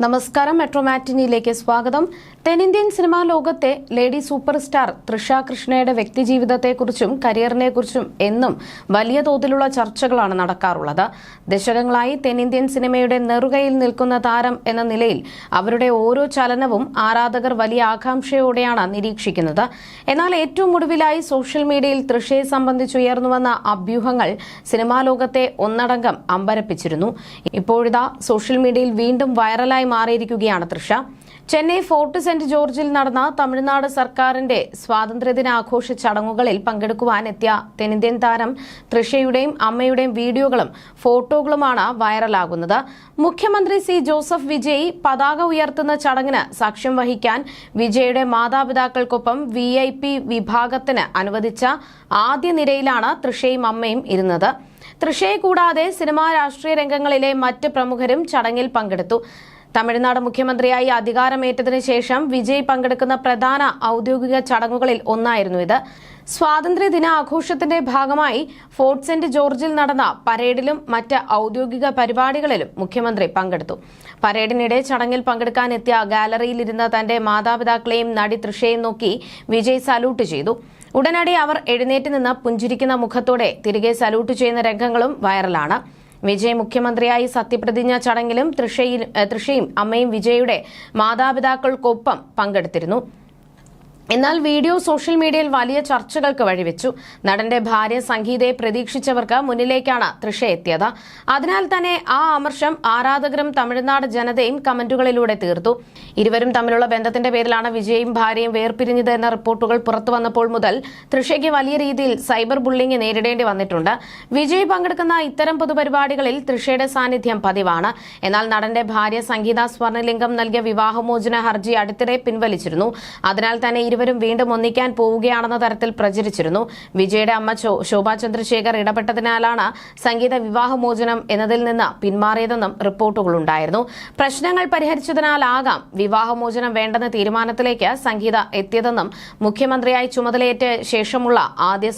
നമസ്കാരം. മെട്രോ മാറ്റിനിയിലേക്ക് സ്വാഗതം. തെന്നിന്ത്യൻ സിനിമാ ലോകത്തെ ലേഡി സൂപ്പർ സ്റ്റാർ തൃഷ കൃഷ്ണയുടെ വ്യക്തിജീവിതത്തെക്കുറിച്ചും കരിയറിനെക്കുറിച്ചും എന്നും വലിയ തോതിലുള്ള ചർച്ചകളാണ് നടക്കാറുള്ളത്. ദശകങ്ങളായി തെന്നിന്ത്യൻ സിനിമയുടെ നെറുകയിൽ നിൽക്കുന്ന താരം എന്ന നിലയിൽ അവരുടെ ഓരോ ചലനവും ആരാധകർ വലിയ ആകാംക്ഷയോടെയാണ് നിരീക്ഷിക്കുന്നത്. എന്നാൽ ഏറ്റവും ഒടുവിലായി സോഷ്യൽ മീഡിയയിൽ തൃഷയെ സംബന്ധിച്ചുയർന്നുവന്ന അഭ്യൂഹങ്ങൾ സിനിമാ ലോകത്തെ ഒന്നടങ്കം അമ്പരപ്പിച്ചിരുന്നു. ഇപ്പോഴിതാ സോഷ്യൽ മീഡിയയിൽ വീണ്ടും വൈറലായി മാറിയിരിക്കുകയാണ് തൃഷ. ചെന്നൈ ഫോർട്ട് സെന്റ് ജോർജിൽ നടന്ന തമിഴ്നാട് സർക്കാരിന്റെ സ്വാതന്ത്ര്യദിനാഘോഷ ചടങ്ങുകളിൽ പങ്കെടുക്കുവാൻ എത്തിയ തെന്നിന്ത്യൻ താരം തൃഷയുടെയും അമ്മയുടെയും വീഡിയോകളും ഫോട്ടോകളുമാണ് വൈറലാകുന്നത്. മുഖ്യമന്ത്രി സി ജോസഫ് വിജയ് പതാക ഉയർത്തുന്ന ചടങ്ങിന് സാക്ഷ്യം വഹിക്കാൻ വിജയുടെ മാതാപിതാക്കൾക്കൊപ്പം VIP വിഭാഗത്തിന് അനുവദിച്ച ആദ്യ നിരയിലാണ് തൃഷയും അമ്മയും ഇരുന്നത്. തൃഷയെ കൂടാതെ സിനിമാ രാഷ്ട്രീയ രംഗങ്ങളിലെ മറ്റ് പ്രമുഖരും ചടങ്ങിൽ പങ്കെടുത്തു. തമിഴ്നാട് മുഖ്യമന്ത്രിയായി അധികാരമേറ്റതിനു ശേഷം വിജയ് പങ്കെടുക്കുന്ന പ്രധാന ഔദ്യോഗിക ചടങ്ങുകളിൽ ഒന്നായിരുന്നു ഇത്. സ്വാതന്ത്ര്യദിന ആഘോഷത്തിന്റെ ഭാഗമായി ഫോർട്ട് സെന്റ് ജോർജിൽ നടന്ന പരേഡിലും മറ്റ് ഔദ്യോഗിക പരിപാടികളിലും മുഖ്യമന്ത്രി പങ്കെടുത്തു. പരേഡിനിടെ ചടങ്ങിൽ പങ്കെടുക്കാനെത്തിയ ഗാലറിയിലിരുന്ന തന്റെ മാതാപിതാക്കളെയും നടി തൃഷയെയും നോക്കി വിജയ് സല്യൂട്ട് ചെയ്തു. ഉടനടി അവർ എഴുന്നേറ്റ് നിന്ന് പുഞ്ചിരിക്കുന്ന മുഖത്തോടെ തിരികെ സല്യൂട്ട് ചെയ്യുന്ന രംഗങ്ങളും വൈറലാണ്. വിജയ് മുഖ്യമന്ത്രിയായി സത്യപ്രതിജ്ഞ ചടങ്ങിലും തൃഷയും അമ്മയും വിജയുടെ മാതാപിതാക്കൾക്കൊപ്പം പങ്കെടുത്തിരുന്നു. എന്നാൽ വീഡിയോ സോഷ്യൽ മീഡിയയിൽ വലിയ ചർച്ചകൾക്ക് വഴിവെച്ചു. നടന്റെ ഭാര്യ സംഗീതയെ പ്രതീക്ഷിച്ചവർക്ക് മുന്നിലേക്കാണ് തൃഷ എത്തിയത്. അതിനാൽ തന്നെ ആ അമർഷം ആരാധകരും തമിഴ്നാട് ജനതയും കമന്റുകളിലൂടെ തീർത്തു. ഇരുവരും തമ്മിലുള്ള ബന്ധത്തിന്റെ പേരിലാണ് വിജയും ഭാര്യയും വേർപിരിഞ്ഞത് എന്ന റിപ്പോർട്ടുകൾ പുറത്തു വന്നപ്പോൾ മുതൽ തൃഷയ്ക്ക് വലിയ രീതിയിൽ സൈബർ ബുള്ളിംഗ് നേരിടേണ്ടി വന്നിട്ടുണ്ട്. വിജയ് പങ്കെടുക്കുന്ന ഇത്തരം പൊതുപരിപാടികളിൽ തൃഷയുടെ സാന്നിധ്യം പതിവാണ്. എന്നാൽ നടന്റെ ഭാര്യ സംഗീത സ്വർണലിംഗം നൽകിയ വിവാഹമോചന ഹർജി അടുത്തിടെ പിൻവലിച്ചിരുന്നു. അതിനാൽ തന്നെ ഇരുവരും വീണ്ടും ഒന്നിക്കാൻ പോവുകയാണെന്ന തരത്തിൽ പ്രചരിച്ചിരുന്നു. വിജയുടെ അമ്മ ശോഭാ ചന്ദ്രശേഖർ ഇടപെട്ടതിനാലാണ് സംഗീത വിവാഹമോചനം എന്നതിൽ നിന്ന് പിന്മാറിയതെന്നും റിപ്പോർട്ടുകളുണ്ടായിരുന്നു. പ്രശ്നങ്ങൾ പരിഹരിച്ചതിനാലാകാം വിവാഹമോചനം വേണ്ടെന്ന തീരുമാനത്തിലേക്ക് സംഗീത എത്തിയതെന്നും മുഖ്യമന്ത്രിയായി ചുമതലയേറ്റ ശേഷമുള്ള ആദ്യ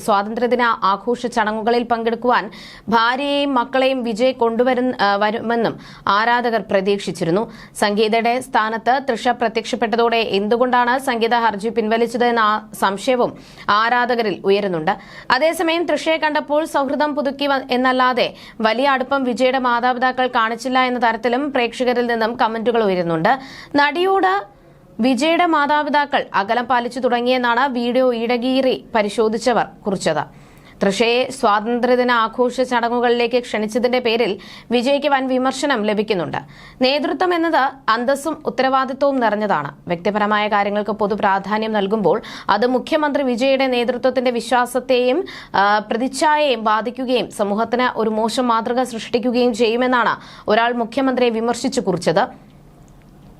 സ്വാതന്ത്ര്യദിന ആഘോഷ ചടങ്ങുകളിൽ പങ്കെടുക്കുവാൻ ഭാര്യയെയും മക്കളെയും വിജയ് വരുമെന്നും ആരാധകർ പ്രതീക്ഷിച്ചിരുന്നു. സംഗീതയുടെ സ്ഥാനത്ത് തൃഷ പ്രത്യക്ഷപ്പെട്ടതോടെ എന്തുകൊണ്ടാണ് സംഗീത ഹർജി പിൻവലിച്ചത് എന്ന സംശയവും ആരാധകരിൽ ഉയരുന്നുണ്ട്. അതേസമയം തൃഷയെ കണ്ടപ്പോൾ സൗഹൃദം പുതുക്കി എന്നല്ലാതെ വലിയ അടുപ്പം വിജയുടെ മാതാപിതാക്കൾ കാണിച്ചില്ല എന്ന തരത്തിലും പ്രേക്ഷകരിൽ നിന്നും കമന്റുകൾ ഉയരുന്നുണ്ട്. നടിയോട് വിജയുടെ മാതാപിതാക്കൾ അകലം പാലിച്ചു തുടങ്ങിയെന്നാണ് വീഡിയോ ഇടകീറി പരിശോധിച്ചവർ കുറിച്ചത്. തൃഷയെ സ്വാതന്ത്ര്യദിന ആഘോഷ ചടങ്ങുകളിലേക്ക് ക്ഷണിച്ചതിന്റെ പേരിൽ വിജയ്ക്ക് വൻ വിമർശനം ലഭിക്കുന്നുണ്ട്. നേതൃത്വം എന്നത് അന്തസ്സും ഉത്തരവാദിത്വവും നിറഞ്ഞതാണ്. വ്യക്തിപരമായ കാര്യങ്ങൾക്ക് പൊതു പ്രാധാന്യം നൽകുമ്പോൾ അത് മുഖ്യമന്ത്രി വിജയുടെ നേതൃത്വത്തിന്റെ വിശ്വാസത്തെയും പ്രതിച്ഛായയെയും ബാധിക്കുകയും സമൂഹത്തിന് ഒരു മോശം മാതൃക സൃഷ്ടിക്കുകയും ചെയ്യുമെന്നാണ് ഒരാൾ മുഖ്യമന്ത്രിയെ വിമർശിച്ചു കുറിച്ചത്.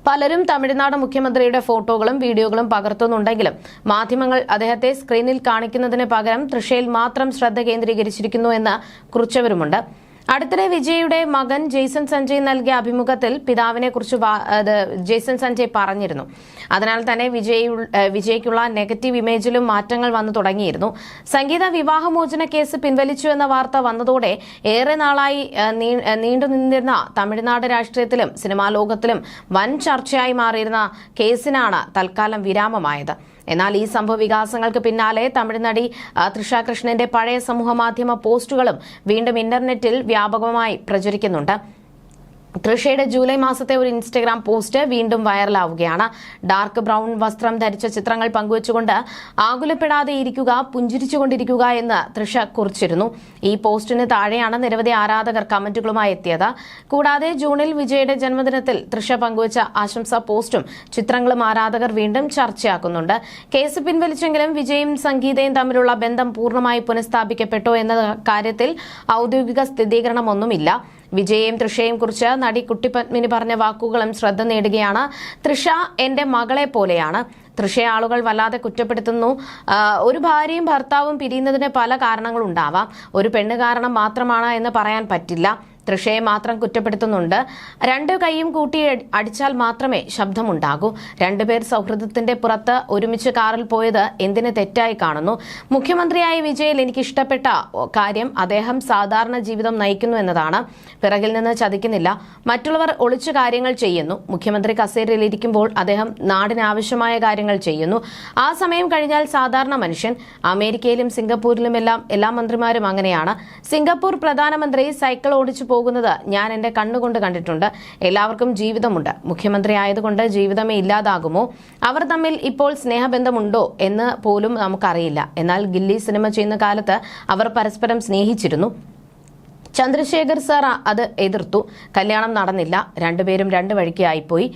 പലരും തമിഴ്നാട് മുഖ്യമന്ത്രിയുടെ ഫോട്ടോകളും വീഡിയോകളും പകർത്തുന്നുണ്ടെങ്കിലും മാധ്യമങ്ങൾ അദ്ദേഹത്തെ സ്ക്രീനിൽ കാണിക്കുന്നതിന് പകരം തൃഷയിൽ മാത്രം ശ്രദ്ധ കേന്ദ്രീകരിച്ചിരിക്കുന്നു എന്ന് കുറിച്ചവരുമുണ്ട്. അടുത്തിടെ വിജയുടെ മകൻ ജെയ്സൺ സഞ്ജയ് നൽകിയ അഭിമുഖത്തിൽ പിതാവിനെക്കുറിച്ച് ജെയ്സൺ സഞ്ജയ് പറഞ്ഞിരുന്നു. അതിനാൽ തന്നെ വിജയ്ക്കുള്ള നെഗറ്റീവ് ഇമേജിലും മാറ്റങ്ങൾ വന്നു തുടങ്ങിയിരുന്നു. സംഗീത വിവാഹമോചന കേസ് പിൻവലിച്ചു എന്ന വാർത്ത വന്നതോടെ ഏറെ നാളായി നീണ്ടുനിന്നിരുന്ന തമിഴ്നാട് രാഷ്ട്രീയത്തിലും സിനിമാ ലോകത്തിലും വൻ ചർച്ചയായി മാറിയിരുന്ന കേസിനാണ് തൽക്കാലം വിരാമമായത്. എന്നാൽ ഈ സംഭവ വികാസങ്ങൾക്ക് പിന്നാലെ തമിഴ്നടി തൃഷ കൃഷ്ണന്റെ പഴയ സമൂഹമാധ്യമ പോസ്റ്റുകളും വീണ്ടും ഇന്റർനെറ്റിൽ വ്യാപകമായി പ്രചരിക്കുന്നുണ്ട്. തൃഷയുടെ ജൂലൈ മാസത്തെ ഒരു ഇൻസ്റ്റഗ്രാം പോസ്റ്റ് വീണ്ടും വൈറലാവുകയാണ്. ഡാർക്ക് ബ്രൌൺ വസ്ത്രം ധരിച്ച ചിത്രങ്ങൾ പങ്കുവച്ചുകൊണ്ട് ആകുലപ്പെടാതെ ഇരിക്കുക, പുഞ്ചിരിച്ചുകൊണ്ടിരിക്കുക എന്ന് തൃഷ കുറിച്ചിരുന്നു. ഈ പോസ്റ്റിന് താഴെയാണ് നിരവധി ആരാധകർ കമന്റുകളുമായി എത്തിയത്. കൂടാതെ ജൂണിൽ വിജയുടെ ജന്മദിനത്തിൽ തൃഷ പങ്കുവച്ച ആശംസാ പോസ്റ്റും ചിത്രങ്ങളും ആരാധകർ വീണ്ടും ചർച്ചയാക്കുന്നുണ്ട്. കേസ് പിൻവലിച്ചെങ്കിലും വിജയും സംഗീതയും തമ്മിലുള്ള ബന്ധം പൂർണ്ണമായി പുനഃസ്ഥാപിക്കപ്പെട്ടോ എന്ന കാര്യത്തിൽ ഔദ്യോഗിക സ്ഥിരീകരണമൊന്നുമില്ല. വിജയെയും തൃഷയെയും കുറിച്ച് നടി കുട്ടിപത്മിനി പറഞ്ഞ വാക്കുകളും ശ്രദ്ധ നേടുകയാണ്. തൃഷ എന്റെ മകളെ പോലെയാണ്. തൃഷയെ ആളുകൾ വല്ലാതെ കുറ്റപ്പെടുത്തുന്നു. ഒരു ഭാര്യയും ഭർത്താവും പിരിയുന്നതിന് പല കാരണങ്ങളുണ്ടാവാം. ഒരു പെണ്ണ് കാരണം മാത്രമാണ് എന്ന് പറയാൻ പറ്റില്ല. തൃഷയെ മാത്രം കുറ്റപ്പെടുത്തുന്നുണ്ട്. രണ്ടു കൈയും കൂട്ടി അടിച്ചാൽ മാത്രമേ ശബ്ദമുണ്ടാകൂ. രണ്ടുപേർ സൗഹൃദത്തിന്റെ പുറത്ത് ഒരുമിച്ച് കാറിൽ പോയത് എന്തിന് തെറ്റായി കാണുന്നു? മുഖ്യമന്ത്രിയായ വിജയിൽ എനിക്ക് ഇഷ്ടപ്പെട്ട കാര്യം അദ്ദേഹം സാധാരണ ജീവിതം നയിക്കുന്നു എന്നതാണ്. പിറകിൽ നിന്ന് ചതിക്കുന്നില്ല. മറ്റുള്ളവർ ഒളിച്ചു കാര്യങ്ങൾ ചെയ്യുന്നു. മുഖ്യമന്ത്രി കസേരയിൽ ഇരിക്കുമ്പോൾ അദ്ദേഹം നാടിനാവശ്യമായ കാര്യങ്ങൾ ചെയ്യുന്നു. ആ സമയം കഴിഞ്ഞാൽ സാധാരണ മനുഷ്യൻ. അമേരിക്കയിലും സിംഗപ്പൂരിലുമെല്ലാം എല്ലാ മന്ത്രിമാരും അങ്ങനെയാണ്. സിംഗപ്പൂർ പ്രധാനമന്ത്രി സൈക്കിൾ ഓടിച്ചു പോകുന്നത് ഞാൻ എന്റെ കണ്ണുകൊണ്ട് കണ്ടിട്ടുണ്ട്. എല്ലാവർക്കും ജീവിതമുണ്ട്. മുഖ്യമന്ത്രി ആയതുകൊണ്ട് ജീവിതമേ ഇല്ലാതാകുമോ? അവർ തമ്മിൽ ഇപ്പോൾ സ്നേഹബന്ധമുണ്ടോ എന്ന് പോലും നമുക്കറിയില്ല. എന്നാൽ ഗില്ലി സിനിമ ചെയ്യുന്ന കാലത്ത് അവർ പരസ്പരം സ്നേഹിച്ചിരുന്നു. ചന്ദ്രശേഖർ സാർ അത് എതിർത്തു. കല്യാണം നടന്നില്ല. രണ്ടുപേരും രണ്ടു വഴിക്ക് ആയിപ്പോയി.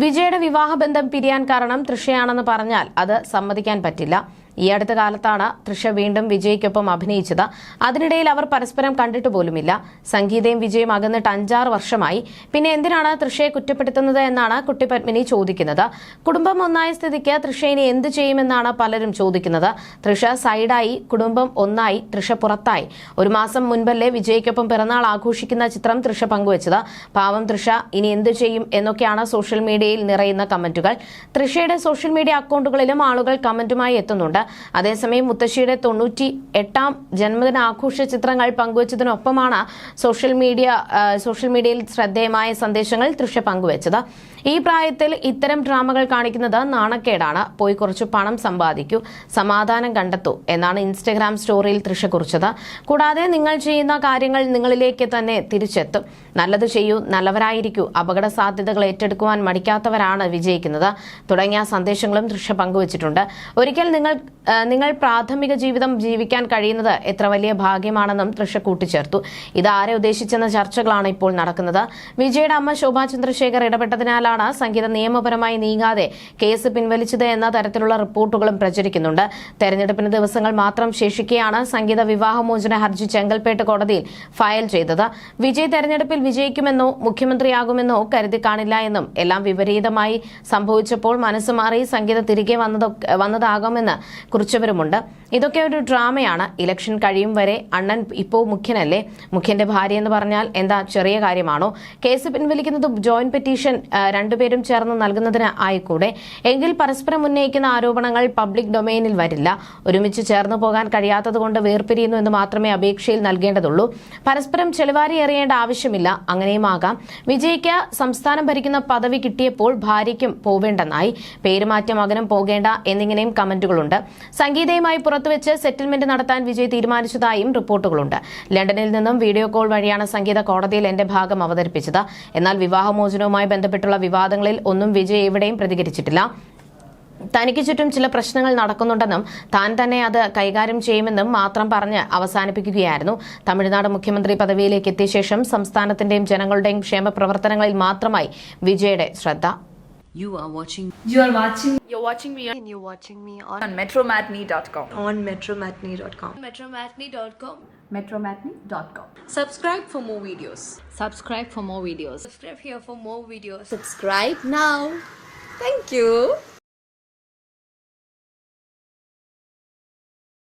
വിജയുടെ വിവാഹബന്ധം പിരിയാൻ കാരണം തൃഷയാണെന്ന് പറഞ്ഞാൽ അത് സമ്മതിക്കാൻ പറ്റില്ല. ഈ അടുത്ത കാലത്താണ് തൃഷ വീണ്ടും വിജയ്ക്കൊപ്പം അഭിനയിച്ചത്. അതിനിടയിൽ അവർ പരസ്പരം കണ്ടിട്ട് പോലുമില്ല. സംഗീതയും വിജയും അകന്നിട്ട് 5-6 വർഷമായി. പിന്നെ എന്തിനാണ് തൃഷയെ കുറ്റപ്പെടുത്തുന്നത് എന്നാണ് കുട്ടി പത്മിനി ചോദിക്കുന്നത്. കുടുംബം ഒന്നായ സ്ഥിതിക്ക് തൃഷ ഇനി എന്ത് ചെയ്യുമെന്നാണ് പലരും ചോദിക്കുന്നത്. തൃഷ സൈഡായി, കുടുംബം ഒന്നായി, തൃഷ പുറത്തായി. ഒരു മാസം മുൻപല്ലേ വിജയ്ക്കൊപ്പം പിറന്നാൾ ആഘോഷിക്കുന്ന ചിത്രം തൃഷ പങ്കുവച്ചത്. പാവം തൃഷ ഇനി എന്ത് ചെയ്യും എന്നൊക്കെയാണ് സോഷ്യൽ മീഡിയയിൽ നിറയുന്ന കമന്റുകൾ. തൃഷയുടെ സോഷ്യൽ മീഡിയ അക്കൗണ്ടുകളിലും ആളുകൾ കമന്റുമായി എത്തുന്നുണ്ട്. അതേസമയം മുത്തശ്ശിയുടെ 98ാം ജന്മദിനാഘോഷ ചിത്രങ്ങൾ പങ്കുവച്ചതിനൊപ്പമാണ് സോഷ്യൽ മീഡിയയിൽ ശ്രദ്ധേയമായ സന്ദേശങ്ങൾ തൃഷ പങ്കുവച്ചത്. ഈ പ്രായത്തിൽ ഇത്തരം ഡ്രാമകൾ കാണിക്കുന്നത് നാണക്കേടാണ്. പോയി കുറച്ച് പണം സമ്പാദിക്കൂ, സമാധാനം കണ്ടെത്തൂ എന്നാണ് ഇൻസ്റ്റഗ്രാം സ്റ്റോറിയിൽ തൃഷ കുറിച്ചത്. കൂടാതെ നിങ്ങൾ ചെയ്യുന്ന കാര്യങ്ങൾ നിങ്ങളിലേക്ക് തന്നെ തിരിച്ചെത്തും. നല്ലത് ചെയ്യൂ, നല്ലവരായിരിക്കൂ, അപകട സാധ്യതകൾ ഏറ്റെടുക്കുവാൻ മടിക്കാത്തവരാണ് വിജയിക്കുന്നത് തുടങ്ങിയ സന്ദേശങ്ങളും തൃഷ പങ്കുവച്ചിട്ടുണ്ട്. ഒരിക്കൽ നിങ്ങൾ പ്രാഥമിക ജീവിതം ജീവിക്കാൻ കഴിയുന്നത് എത്ര വലിയ ഭാഗ്യമാണെന്നും തൃഷ കൂട്ടിച്ചേർത്തു. ഇത് ആരെ ഉദ്ദേശിച്ചെന്ന ചർച്ചകളാണ് ഇപ്പോൾ നടക്കുന്നത്. വിജയുടെ അമ്മ ശോഭാ ചന്ദ്രശേഖർ ഇടപെട്ടതിനാലാണ് സംഗീത നിയമപരമായി നീങ്ങാതെ കേസ് പിൻവലിച്ചത് എന്ന തരത്തിലുള്ള റിപ്പോർട്ടുകളും പ്രചരിക്കുന്നുണ്ട്. തെരഞ്ഞെടുപ്പിന് ദിവസങ്ങൾ മാത്രം ശേഷിക്കെയാണ് സംഗീത വിവാഹമോചന ഹർജി ചെങ്കൽപ്പേട്ട് കോടതിയിൽ ഫയൽ ചെയ്തത്. വിജയ് തെരഞ്ഞെടുപ്പിൽ വിജയിക്കുമെന്നോ മുഖ്യമന്ത്രിയാകുമെന്നോ കരുതി കാണില്ല എന്നും എല്ലാം വിപരീതമായി സംഭവിച്ചപ്പോൾ മനസ്സ് മാറി സംഗീത തിരികെ വന്നതാകാമെന്ന് കുറിച്ചവരുമുണ്ട്. ഇതൊക്കെ ഒരു ഡ്രാമയാണ്. ഇലക്ഷൻ കഴിയും വരെ അണ്ണൻ ഇപ്പോ മുഖ്യനല്ലേ? മുഖ്യന്റെ ഭാര്യ എന്ന് പറഞ്ഞാൽ എന്താ ചെറിയ കാര്യമാണോ? കേസ് പിൻവലിക്കുന്നത് ജോയിന്റ് പെറ്റീഷൻ രണ്ടുപേരും ചേർന്ന് നൽകുന്നതിന് ആയിക്കൂടെ? എങ്കിൽ പരസ്പരം ഉന്നയിക്കുന്ന ആരോപണങ്ങൾ പബ്ലിക് ഡൊമൈനിൽ വരില്ല. ഒരുമിച്ച് ചേർന്ന് പോകാൻ കഴിയാത്തതുകൊണ്ട് വേർപിരിയുന്നു എന്ന് മാത്രമേ അപേക്ഷയിൽ നൽകേണ്ടതുള്ളൂ. പരസ്പരം ചെളിവാരി എറിയേണ്ട ആവശ്യമില്ല. അങ്ങനെയും ആകാം. വിജയ്ക്ക് സംസ്ഥാനം ഭരിക്കുന്ന പദവി കിട്ടിയപ്പോൾ ഭാര്യയ്ക്കും പോവേണ്ടെന്നായി. പേരുമാറ്റം മകനും പോകേണ്ട എന്നിങ്ങനെയും കമന്റുകളുണ്ട്. സംഗീതയുമായി പുറത്തുവെച്ച് സെറ്റിൽമെന്റ് നടത്താൻ വിജയ് തീരുമാനിച്ചതായും റിപ്പോർട്ടുകളുണ്ട്. ലണ്ടനിൽ നിന്നും വീഡിയോ കോൾ വഴിയാണ് സംഗീത കോടതിയിൽ എന്റെ ഭാഗം അവതരിപ്പിച്ചത്. എന്നാൽ വിവാഹമോചനവുമായി ബന്ധപ്പെട്ടുള്ള വിവാദങ്ങളിൽ ഒന്നും വിജയ് എവിടെയും പ്രതികരിച്ചിട്ടില്ല. തനിക്ക് ചുറ്റും ചില പ്രശ്നങ്ങൾ നടക്കുന്നുണ്ടെന്നും താൻ തന്നെ അത് കൈകാര്യം ചെയ്യുമെന്നും മാത്രം പറഞ്ഞ് അവസാനിപ്പിക്കുകയായിരുന്നു. തമിഴ്നാട് മുഖ്യമന്ത്രി പദവിയിലേക്ക് എത്തിയ ശേഷം സംസ്ഥാനത്തിന്റെയും ജനങ്ങളുടെയും ക്ഷേമ പ്രവർത്തനങ്ങളിൽ മാത്രമായി വിജയുടെ ശ്രദ്ധ. You're watching me on metromatney.com. metromatney.com. metromatney.com. Subscribe for more videos. Subscribe for more videos. Subscribe here for more videos. Subscribe now. Thank you.